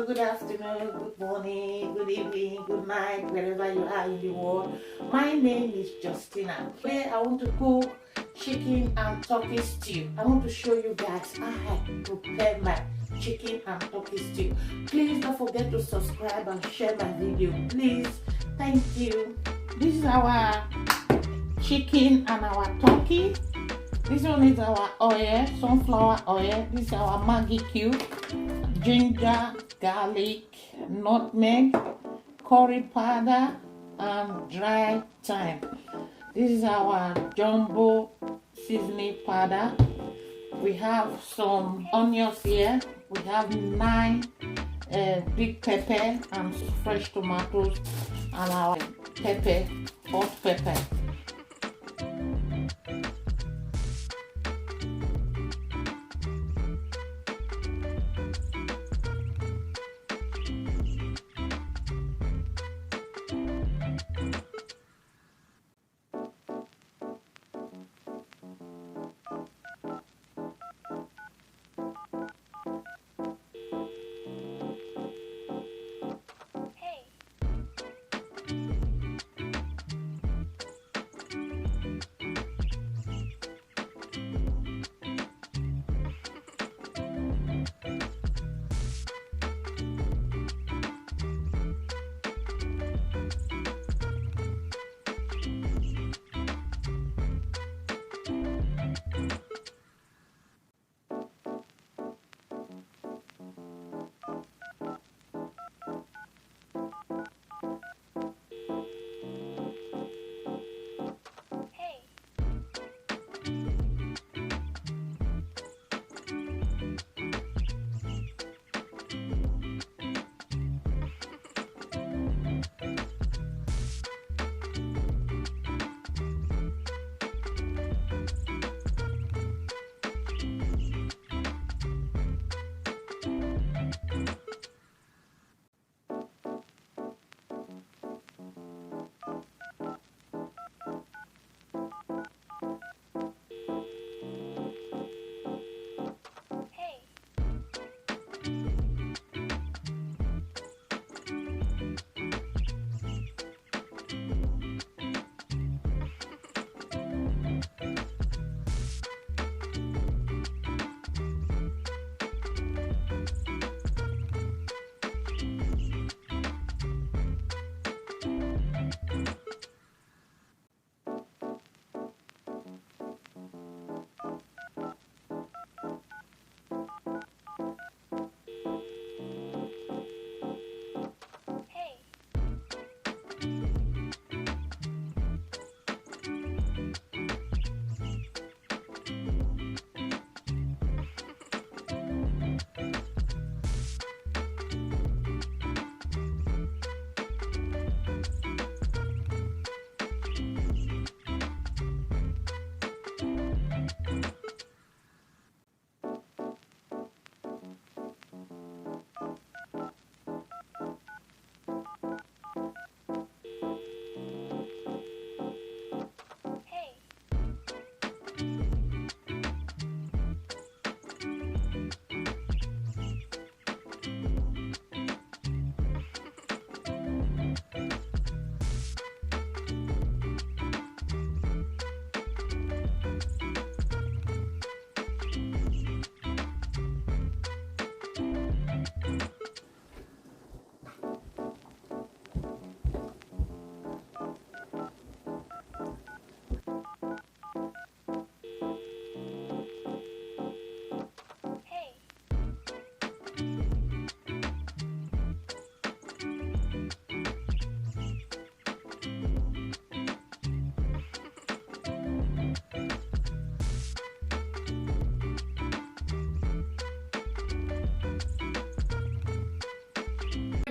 good afternoon, good morning, good evening, good night, wherever you are in the world. My name is Justina. Today I want to cook chicken and turkey stew. I want to show you guys how I prepare my chicken and turkey stew. Please don't forget to subscribe and share my video. Please, thank you. This is our chicken and our turkey. This one is our oil, sunflower oil. This is our Maggi cube, ginger, garlic, nutmeg, curry powder, and dry thyme. This is our jumbo seasoning powder. We have some onions here. We have 9 big pepper and fresh tomatoes, and our pepper, hot pepper.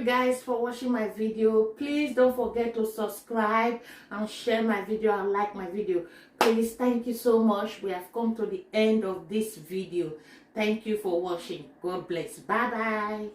Guys, for watching my video. Please don't forget to subscribe and share my video and like my video. Please, thank you so much. We have come to the end of this video. Thank you for watching. God bless. Bye bye.